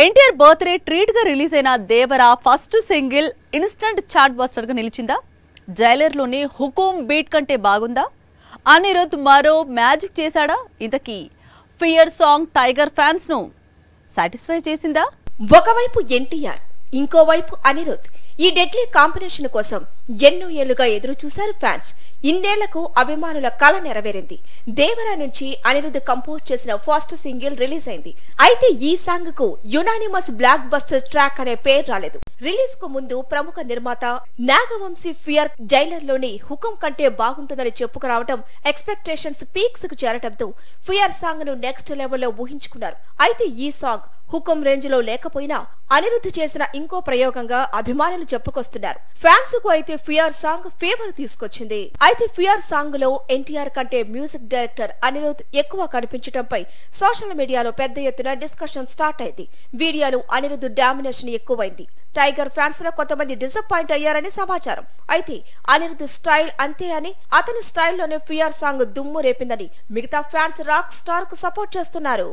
NTR birthday treat గా release అయిన Devara first single instant chart buster గా నిలిచిందా? జైలర్ లోని హుకుం బీట్ కంటే బాగుందా? అనిరుద్ మరో మ్యాజిక్ చేశాడా? ఇంతకీ ఫియర్ సాంగ్ టైగర్ ఫ్యాన్స్ ను సాటిస్ఫై చేసిందా? ఒకవైపు ఎన్టీఆర్, ఇంకోవైపు అనిరుద్. ఈ డెడ్లీ కాంబినేషన్ కోసం ఎన్నో ఏళ్లుగా ఎదురు చూశారు ఫ్యాన్స్. ఇన్నేళ్లకు అభిమానుల కల నెరవేరింది. దేవరా నుంచి అనిరుద్ కంపోజ్ చేసిన ఫస్ట్ సింగిల్ రిలీజ్ అయింది. అయితే ఈ సాంగ్ కు యునానిమస్ బ్లాక్ బస్టర్ ట్రాక్ అనే పేరు రాలేదు. రిలీజ్ కు ముందు ప్రముఖ నిర్మాత నాగవంశీ ఫియర్ జైలర్ లోని హుకుం కంటే బాగుంటుందని చెప్పుకురావడం ఎక్స్పెక్టేషన్స్ పీక్స్ కు చేరటంతో ఫియర్ సాంగ్ ను నెక్స్ట్ లెవెల్లో ఊహించుకున్నారు. అయితే ఈ సాంగ్ హుకుం రేంజ్ లో లేకపోయినా అనిరుద్ చేసిన ఇంకో ప్రయోగంగా అభిమానులు చెప్పుకొస్తున్నారు. ఫ్యాన్స్ కు అయితే ఫియర్ సాంగ్ ఫేవర్ తీసుకొచ్చింది. అయితే ఫియర్ సాంగ్ లో ఎన్టీఆర్ కంటే మ్యూజిక్ డైరెక్టర్ అనిరుద్ ఎక్కువ కనిపించడంపై సోషల్ మీడియాలో పెద్ద ఎత్తున డిస్కషన్ స్టార్ట్ అయింది. వీడియోలో అనిరుద్ డామినేషన్ ఎక్కువైంది. టైగర్ ఫ్యాన్స్ లో కొంతమంది డిసప్పాయింట్ అయ్యారని సమాచారం. అయితే అనిరుద్ స్టైల్ అంతే అని, అతని స్టైల్లోనే ఫియర్ సాంగ్ దుమ్ము రేపిందని మిగతా ఫ్యాన్స్ రాక్ స్టార్ కు సపోర్ట్ చేస్తున్నారు.